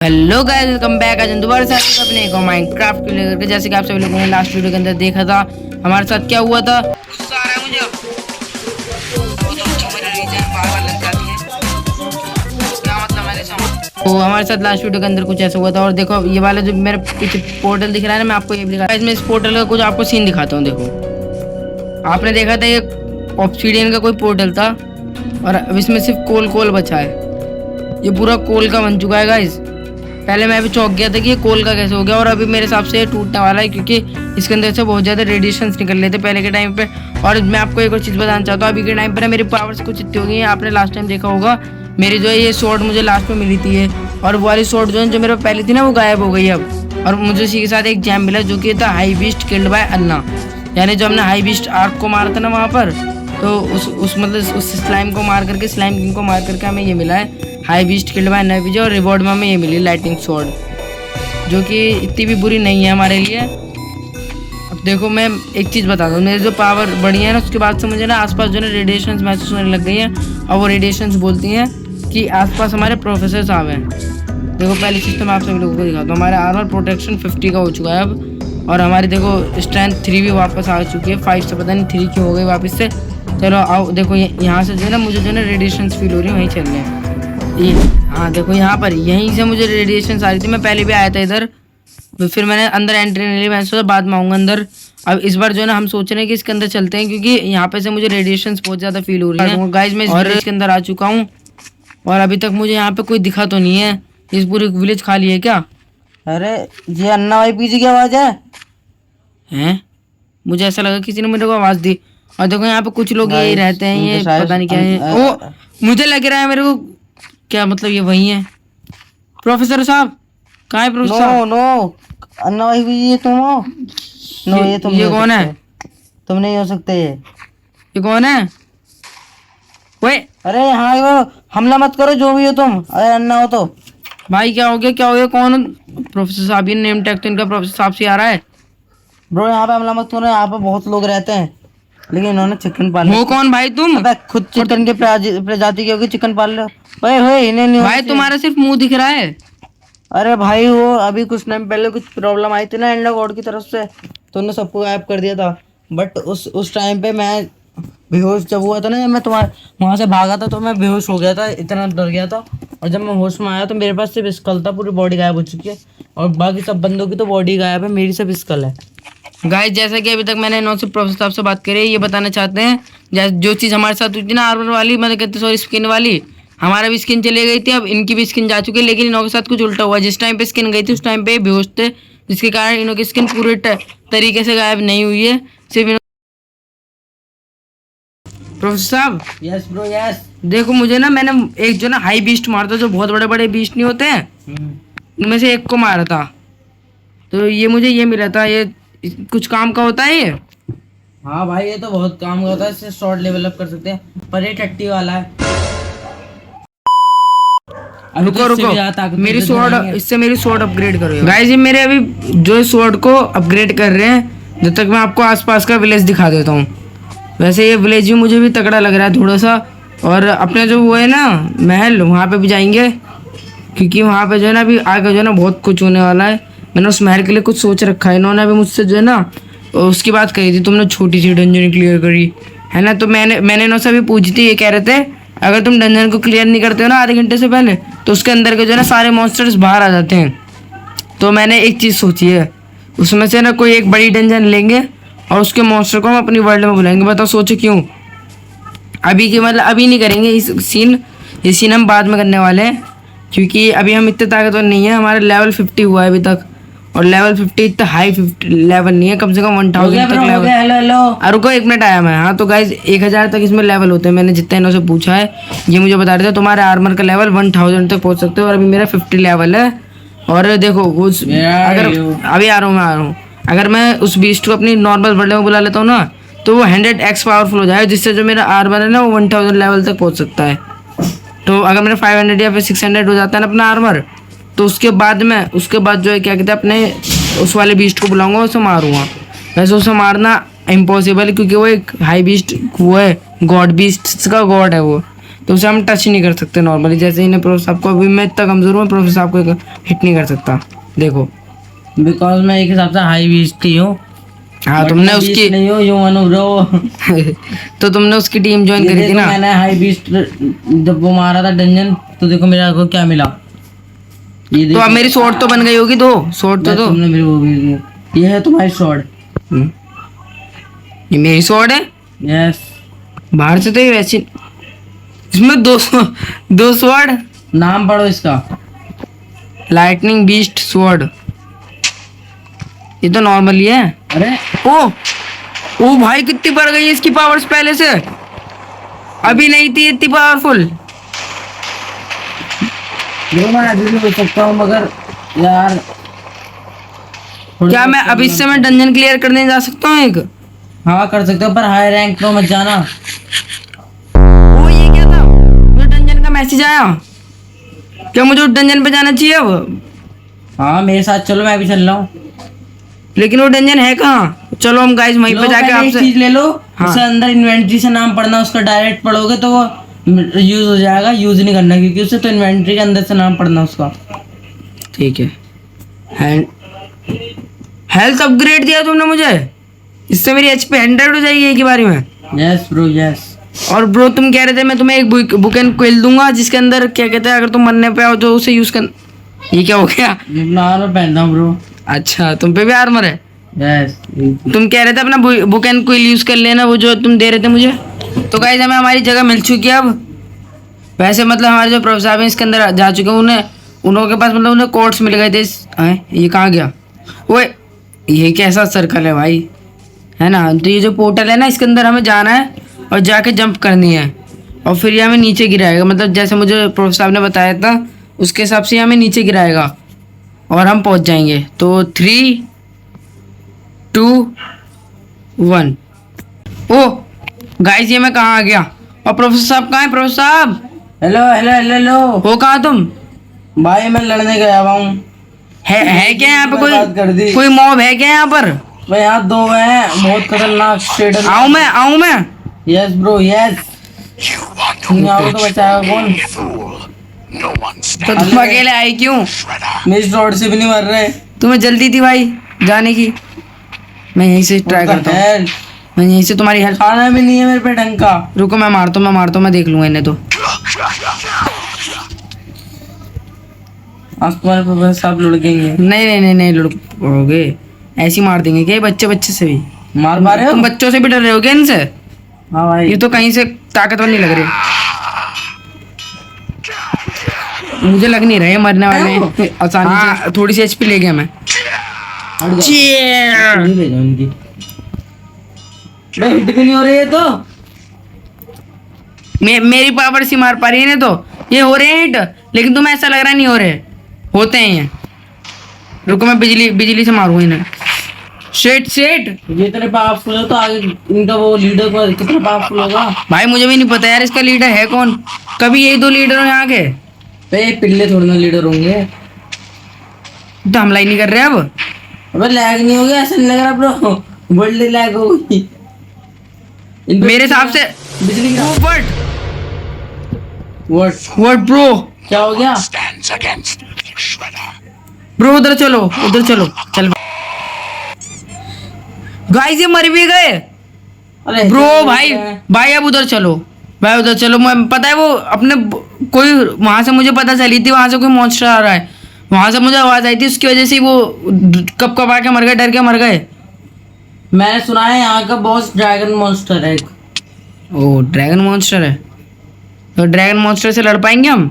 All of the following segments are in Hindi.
Hello guys, welcome back. आज हम दोबारा से अपने को माइनक्राफ्ट को लेकर के, जैसे कि आप सभी लोगों ने लास्ट वीडियो के अंदर देखा था हमारे साथ क्या हुआ था। गुस्सा आ रहा है मुझे। क्या मतलब मैंने समझ। तो हमारे साथ लास्ट वीडियो के अंदर कुछ ऐसा हुआ था। और देखो ये वाला जो मेरे पीछे पोर्टल दिख रहा है ना, मैं आपको ये भी दिखा, इसमें इस पोर्टल का कुछ आपको सीन दिखाता हूँ। देखो आपने देखा था ये ऑब्सीडियन का कोई पोर्टल था और अब इसमें सिर्फ कोल बचा है। ये पूरा कोल का बन चुका है गाइस। पहले मैं भी चौंक गया था कि ये कोल का कैसे हो गया, और अभी मेरे हिसाब से ये टूटने वाला है क्योंकि इसके अंदर से बहुत ज़्यादा रेडिएशंस निकल रहे थे पहले के टाइम पे। और मैं आपको एक और चीज़ बताना चाहता हूँ, अभी के टाइम पर मेरी पावर्स कुछ इतनी हो गई है। आपने लास्ट टाइम देखा होगा मेरी जो है ये स्वॉर्ड मुझे लास्ट में मिली थी ये, और वो वाली स्वॉर्ड जो मेरे पहले थी ना वो गायब हो गई अब। और मुझे इसी के साथ एक जैम मिला जो कि था हाई बीस्ट किल्ड बाय अन्ना, यानी जो हमने हाई बीस्ट आर्क को मारा था ना वहाँ पर, तो उस मतलब उस स्लाइम को मार करके, स्लाइम किंग को मार करके हमें ये मिला है हाई बीस्ट किल्ड बाय नवीज। और रिवॉर्ड में हमें ये मिली लाइटिंग स्वॉर्ड, जो कि इतनी भी बुरी नहीं है हमारे लिए। अब देखो मैं एक चीज़ बता दूँ, मेरी जो पावर बढ़ी है ना उसके बाद से मुझे ना आसपास जो है रेडिएशंस महसूस होने लग गई हैं। और वो रेडिएशंस बोलती हैं कि आसपास हमारे प्रोफेसर साहब हैं। देखो पहली चीज़ तो मैं आप सभी लोगों को दिखाता हूँ, हमारा आर्मर प्रोटेक्शन 50 का हो चुका है अब। और हमारी देखो स्ट्रेंथ 3 भी वापस आ चुकी है, 5 से पता नहीं 3 क्यों हो गई वापस से। चलो आओ देखो यहाँ से जो है ना मुझे जो है ना रेडिएशंस फील हो रही है, वहीं चल रहे हैं ये। हाँ देखो यहाँ पर यहीं से मुझे रेडिएशन आ रही थी। मैं पहले भी आया था इधर, तो फिर मैंने अंदर एंट्री नहीं ली, मैंने सोचा बाद में आऊँगा अंदर। अब इस बार जो है ना हम सोच रहे हैं कि इसके अंदर चलते हैं क्योंकि यहाँ पे से मुझे रेडिएशन बहुत ज़्यादा फील हो रही है। गाइस मैं इस विलेज के अंदर आ चुका हूँ और अभी तक मुझे यहाँ पे कोई दिखा तो नहीं है। इस पूरी विलेज खाली है क्या? अरे ये अन्ना भाई पीछे की आवाज है? मुझे ऐसा लगा किसी ने मेरे को आवाज़ दी। और देखो यहाँ पे कुछ लोग यही रहते हैं, ये पता नहीं क्या है। ओ मुझे लग रहा है मेरे को, क्या मतलब ये वही है प्रोफेसर साहब? कहाँ है प्रोफेसर साहब? नो अन्ना भाई ये तुम हो? नो ये तुम ये कौन है? तुम नहीं हो सकते ये कौन है? ओए अरे हाँ वो हमला मत करो जो भी हो तुम। अरे अन्ना हो तो भाई क्या हो गया, क्या हो गया? कौन? प्रोफेसर साहब, ये नेम टैग तो इनका प्रोफेसर साहब से आ रहा है। ब्रो यहाँ पे हमला मत करो, यहाँ पे बहुत लोग रहते हैं लेकिन इन्होंने चिकन पाल हो कौन भाई तुम? अबे खुद चिकन के प्रजाति की होगी, चिकन पाल लो। ओए होए इन्हें नहीं भाई तुम्हारा सिर्फ मुंह दिख रहा है। अरे भाई वो अभी कुछ टाइम पहले कुछ प्रॉब्लम आई थी ना एंडा गॉड की तरफ से, तो उन्होंने सबको गायब कर दिया था। बट उस टाइम पे मैं बेहोश जब हुआ था ना, जब मैं तुम्हारे वहाँ से भागा था तो मैं बेहोश हो गया था, इतना डर गया था। और जब मैं होश में आया तो मेरे पास सिर्फ स्कल था, पूरी बॉडी गायब हो चुकी है। और बाकी सब बंदों की तो बॉडी गायब है, मेरी सिर्फ स्कल है। गाइस जैसा कि अभी तक मैंने इन्होंने से प्रोफेसर साहब से बात करी, ये बताना चाहते हैं जैसे जो चीज़ हमारे साथ हुई थी ना आर्मर वाली, मतलब कहते सॉरी स्किन वाली, हमारा भी स्किन चली गई थी, अब इनकी भी स्किन जा चुकी है। लेकिन इनों के साथ कुछ उल्टा हुआ, जिस टाइम पे स्किन गई थी उस टाइम पे बेहोश थे, जिसके कारण इनों की स्किन पूरे तरीके से गायब नहीं हुई है। सिर्फ प्रोफेसर साहब। Yes bro yes. देखो मुझे ना, मैंने एक जो ना हाई बीस्ट मारा था, जो बहुत बड़े बड़े बीस्ट नहीं होते हैं, उनमें से एक को मारा था। तो ये मुझे ये मिला था, ये कुछ काम का होता है ये? हाँ भाई ये तो बहुत काम का होता है, इससे शॉर्ट लेवल अप कर सकते हैं, पर ये टट्टी वाला है। रुको रुको, मेरी स्वॉर्ड, इससे मेरी स्वॉर्ड अपग्रेड करो गाइस। ये मेरे अभी जो स्वॉर्ड को अपग्रेड कर रहे हैं, जब तक मैं आपको आसपास का विलेज दिखा देता हूँ। वैसे ये विलेज भी मुझे भी तगड़ा लग रहा है थोड़ा सा। और अपने जो वो है ना महल, वहाँ पे भी जाएंगे क्योंकि वहाँ पे जो है ना अभी आगे जो है ना बहुत कुछ होने वाला है। मैंने उस महल के लिए कुछ सोच रखा है। इन्होंने अभी मुझसे जो है ना उसकी बात करी थी, तुमने छोटी सी डंजन क्लियर करी है ना, तो मैंने इन्होंने अभी पूछी थी। ये कह रहे थे अगर तुम डंजन को क्लियर नहीं करते हो ना आधे घंटे से पहले, तो उसके अंदर के जो है ना सारे मॉन्स्टर्स बाहर आ जाते हैं। तो मैंने एक चीज़ सोची है, उसमें से ना कोई एक बड़ी डंजन लेंगे और उसके मॉन्स्टर को हम अपनी वर्ल्ड में बुलाएंगे। बताओ सोचो क्यों? अभी की मतलब अभी नहीं करेंगे ये सीन हम बाद में करने वाले हैं, क्योंकि अभी हम इतने ताकतवर नहीं है। हमारा लेवल 50 हुआ है अभी तक, और लेवल 50 इतना हाई लेवल नहीं है, कम से कम 1000 तक लेवल। हेलो रुको 1 मिनट आया मैं। हाँ तो गाइज 1000 तक इसमें लेवल होते हैं। मैंने जितना इन्हों से पूछा है ये मुझे बता रहे थे तुम्हारे आर्मर का लेवल 1000 तक पहुँच सकते हो, और अभी मेरा 50 लेवल है। और देखो उस अगर अभी आ रहा हूँ अगर मैं उस बीस्ट को अपनी नॉर्मल वर्ल्ड में बुला लेता हूँ ना, तो वो 100x पावरफुल हो जाएगा, जिससे जो मेरा आर्मर है ना वो 1000 लेवल तक पहुँच सकता है। तो अगर मेरा 500 या फिर 600 हो जाता है ना अपना आर्मर, तो उसके बाद जो है क्या कहते हैं अपने उस वाले बीस्ट को बुलाऊंगा, उसे मारूंगा। वैसे उसे मारना इम्पॉसिबल है क्योंकि वो एक हाई बीस्ट वो है, गॉड बीस्ट का गॉड है वो। तो उसे हम टच नहीं कर सकते नॉर्मली। जैसे इन्हें प्रोफेसर साहब को, अभी मैं इतना कमजोर हूँ, प्रोफेसर साहब को हिट नहीं कर सकता। देखो बिकॉज मैं एक हिसाब से हाई बीस्ट ही हूँ। हाँ, But तुमने मैं उसकी beast नहीं हूँ, यूं मानो ब्रो। तो तुमने उसकी टीम ज्वाइन करी थी ना। मैंने हाई बीस्ट जब वो मारा था डंजन, तो देखो मेरा को क्या मिला। ये तो देखो, अब मेरी शॉर्ट तो बन गई होगी, दो शॉर्ट तो बस दो। तुमने मेरे वो भी दिया। ये है तुम्हारी शॉर्ट। ये मेरी शॉर्ट है। यस। बाहर से तो ये वैसे, इसमें दो स्वॉर्ड। नाम पढ़ो इसका। लाइटनिंग बीस्ट स्वॉर्ड, ये तो नॉर्मल ही है। अरे ओ भाई, कितनी बढ़ गई है इसकी पावर्स पहले से, अभी नहीं थी इतनी पावरफुल। ब्रो मैं अभी भी हो सकता हूँ, मगर यार क्या मैं अब इससे मैं डंजन क्लियर करने जा सकता हूँ एक? हाँ कर सकते हो, पर हाई रैंक तो मत जाना। ओ ये क्या था, मुझे डंजन का मैसेज आया। क्या मुझे उस डंजन पे जाना चाहिए अब? हाँ मेरे साथ चलो, मैं भी चल रहा हूँ। लेकिन वो डंजन है कहाँ? चलो हम गाइस वहीं पे जाके एक आपसे, चीज ले लो। हाँ। उसके अंदर इन्वेंट्री से नाम पढ़ना, उसका डायरेक्ट पढ़ोगे तो वो यूज हो जाएगा। यूज नहीं करना, क्योंकि उससे तो इन्वेंट्री के अंदर से नाम पढ़ना उसका। ठीक है। हेल्थ अपग्रेड दिया तुमने मुझे, इससे मेरी एचपी 100 हो जाएगी एक ही बारी में। Yes bro yes. और ब्रो तुम कह रहे थे मैं तुम्हें एक बुक एंड क्विल दूंगा, जिसके अंदर क्या कहते हैं, अगर तुम मरने पे आओ तो उसे यूज कर। ये क्या हो गया? आर्मर पहनता हूँ ब्रो। अच्छा, तुम पे भी आर्मर है। यस। तुम कह रहे थे अपना बुक एंड क्विल यूज कर लेना, वो जो तुम दे रहे थे मुझे। तो गाइस हमें हमारी जगह मिल चुकी है अब। वैसे मतलब हमारे जो प्रोफेसर हैं इसके अंदर जा चुके हैं, उन लोगों के पास मतलब उन्हें कोड्स मिल गए थे। ये कहाँ गया? ओए, ये कैसा सर्कल है भाई, है ना? तो ये जो पोर्टल है ना, इसके अंदर हमें जाना है और जाके जंप करनी है, और फिर ये हमें नीचे गिराएगा। मतलब जैसे मुझे प्रोफेसर साहब ने बताया था उसके हिसाब से ये हमें नीचे गिराएगा और हम पहुंच जाएंगे। तो 3, 2, 1। ओ गाइस, ये मैं कहाँ आ गया? और प्रोफेसर साहब कहाँ है? प्रोफेसर साहब, हेलो हेलो हेलो हेलो। हो कहाँ तुम? भाई मैं लड़ने गया हुआ हूँ। है क्या यहाँ पे बात कर दी। कोई मॉब है क्या यहाँ पर? भाई यहाँ दो हैं, बहुत खतरनाक शेडर। आऊँ मैं? Yes bro yes. तुम आओ तो बचाएगा कौन? तो तुम अकेले आई क्यों? मेरी रोड से भी नहीं मर रहे। तुम्हें जल्दी थी भाई जाने की। मैं यहीं से ट्राई करता हूँ, मैं यहीं से तुम्हारी हेल्प। खाना भी नहीं है मेरे पे ढंग का। रुको, मैं मारता हूँ, मैं देख लूंगा इन्हें। तो आज तुम्हारे प्रोफेसर साहब लुढ़केंगे। नहीं लुढ़कोगे, ऐसे ही मार देंगे क्या? बच्चे से भी मार पा रहे हो? तुम बच्चों से भी डर रहे हो क्या इनसे? हाँ भाई। ये तो कहीं से ताकतवर नहीं लग रहे, मुझे लग नहीं रहे मरने वाले हैं आसानी से। थोड़ी सी एचपी ले गया मैं। नहीं भेजा उनकी। भाई हिट भी नहीं हो रही है तो। मेरी पावर से मार पा रही है ना, तो ये हो रहे हैं हिट, लेकिन तुम्हें ऐसा लग रहा नहीं हो रहे, होते हैं ये। रुको, मैं बिजली से मारूंगा इन्हें। शेट ये तेरे पावरफुल है तो आगे इनका वो लीडर को कितना पावरफुल होगा? भाई मुझे भी नहीं पता यार इसका लीडर है कौन। कभी यही 2 लीडर हो यहाँ के। भाई पिल्ले थोड़ी ना लीडर होंगे। तो हमला ही नहीं कर रहे अब। अबे लैग नहीं हो गया? ऐसा नहीं लग रहा ब्रो, वर्ल्ड लैग हो गई मेरे हिसाब से। बिजली का व्हाट ब्रो? क्या हो गया? ब्रो उधर चलो चल। गाइस ये मर भी गए। अरे ब्रो भाई अब उधर चलो, मैं पता है वो अपने कोई वहां से मुझे पता चली थी, वहां से कोई मॉन्स्टर आ रहा है, वहां से मुझे आवाज आई थी, उसकी वजह से वो कब आके मर गए, डर के मर गए। मैंने सुना है यहाँ का बॉस ड्रैगन मॉन्स्टर है। ओ ड्रैगन मॉन्स्टर है, तो ड्रैगन मॉन्स्टर से लड़ पाएंगे हम?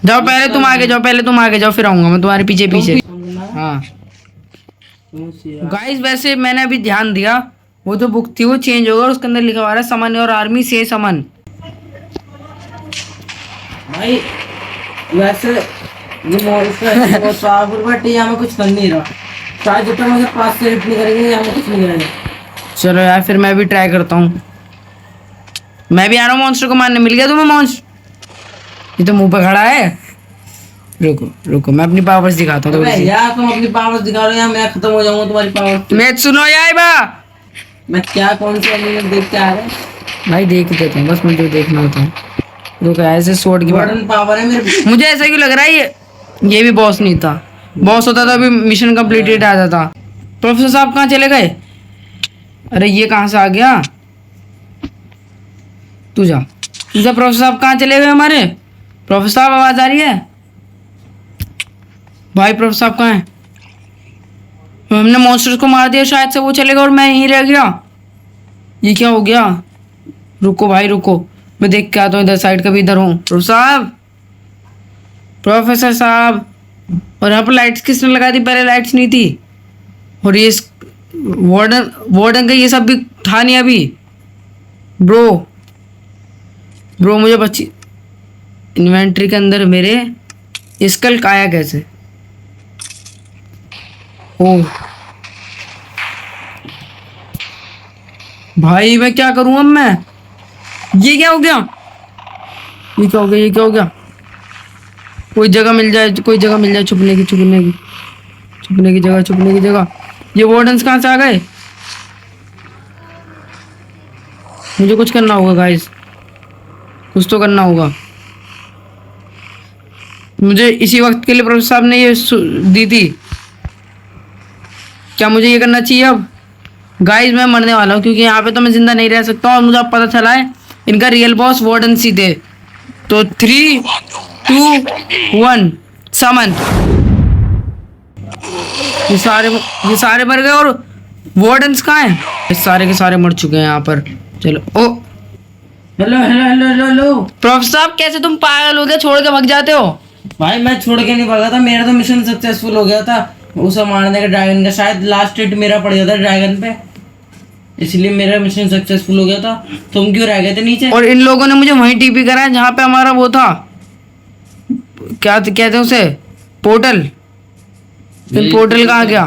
जाओ पहले तुम आगे जाओ, फिर आऊंगा मैं तुम्हारे पीछे। हाँ गाइस, वैसे मैंने अभी ध्यान दिया, वो जो बुक थी वो चेंज होगा, उसके अंदर लिखा हुआ है समन और आर्मी से समन। भाई वैसे जो मॉन्स्टर है वो पावरफुल, बट ये हमें कुछ कर नहीं रहा। शायद जब तक मुझे पास से हिट नहीं करेंगे हमें कुछ नहीं करेंगे। चलो यार, फिर मैं भी ट्राई करता हूँ। मैं भी आ रहा हूँ मॉन्स्टर को मारने। मिल गया तुम्हें मॉन्स्टर? ये तो मुंह पे खड़ा है। रुको मैं अपनी पावर्स दिखाता हूँ। यार तुम अपनी पावर्स दिखा रहे हो या मैं खत्म हो जाऊंगा तुम्हारी पावर। मैं सुनो यार बा, मैं क्या कौन सी एनिमल देख के आ रहा है? भाई देख देते हैं, बस मुझे देखना होता है। रुको, ऐसे स्वॉर्ड की बात, वार्डन पावर है मेरे। मुझे ऐसा क्यों लग रहा है ये भी बॉस नहीं था। बॉस होता तो अभी मिशन कंप्लीटेड आ जाता। प्रोफेसर साहब कहाँ चले गए? अरे ये कहाँ से आ गया? तू जा, प्रोफेसर साहब कहाँ चले गए हमारे? प्रोफेसर साहब आवाज आ रही है? भाई प्रोफेसर साहब कहाँ है? हमने मॉन्स्टर्स को मार दिया शायद से, वो चले गए और मैं यहीं रह गया। ये क्या हो गया? रुको भाई रुको, मैं देख के आता हूँ इधर साइड का भी इधर हूँ। प्रोफेसर साहब, प्रोफेसर साहब, और यहाँ पर लाइट्स किसने लगा दी? पहले लाइट्स नहीं थी। और ये वार्डन वार्डन का ये सब भी था नहीं अभी। ब्रो मुझे बच्ची इन्वेंट्री के अंदर मेरे स्कल आया कैसे? ओह भाई मैं क्या करूँ अब मैं? ये क्या हो गया? ये क्या हो गया? ये क्या हो गया? कोई जगह मिल जाए, कोई जगह मिल जाए छुपने की जगह। ये वार्डन्स कहाँ से आ गए? मुझे कुछ करना होगा गाइस, कुछ तो करना होगा मुझे। इसी वक्त के लिए प्रोफेसर साहब ने ये दी थी। क्या मुझे ये करना चाहिए अब? गाइस मैं मरने वाला हूँ, क्योंकि यहाँ पे तो मैं जिंदा नहीं रह सकता। और मुझे अब पता चला है इनका रियल बॉस वार्डन्स ही थे। तो 3, 2, 1 समन। ये सारे मर गए। और वार्डन्स कहाँ हैं? ये सारे के सारे मर चुके हैं यहाँ पर। चलो। ओ हेलो। प्रोफेसर साहब, कैसे तुम पागल हो गए, छोड़ के भाग जाते हो? भाई मैं छोड़ के नहीं भागा था, मेरा तो मिशन सक्सेसफुल हो गया था उसे मारने का, ड्रैगन का। शायद लास्ट हिट मेरा पड़ गया था ड्रैगन पे, इसलिए मेरा मिशन सक्सेसफुल हो गया था। तुम क्यों रह गए थे नीचे? और इन लोगों ने मुझे वहीं टीपी करा है जहाँ पे हमारा वो था, क्या कहते हैं उसे, पोर्टल। पोर्टल कहाँ गया?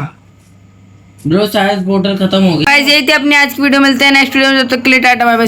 ब्रो शायद पोर्टल खत्म हो गया। गाइस यही थी अपनी आज की वीडियो, मिलते हैं नेक्स्ट वीडियो में, जब तक के लिए टाटा बाय बाय।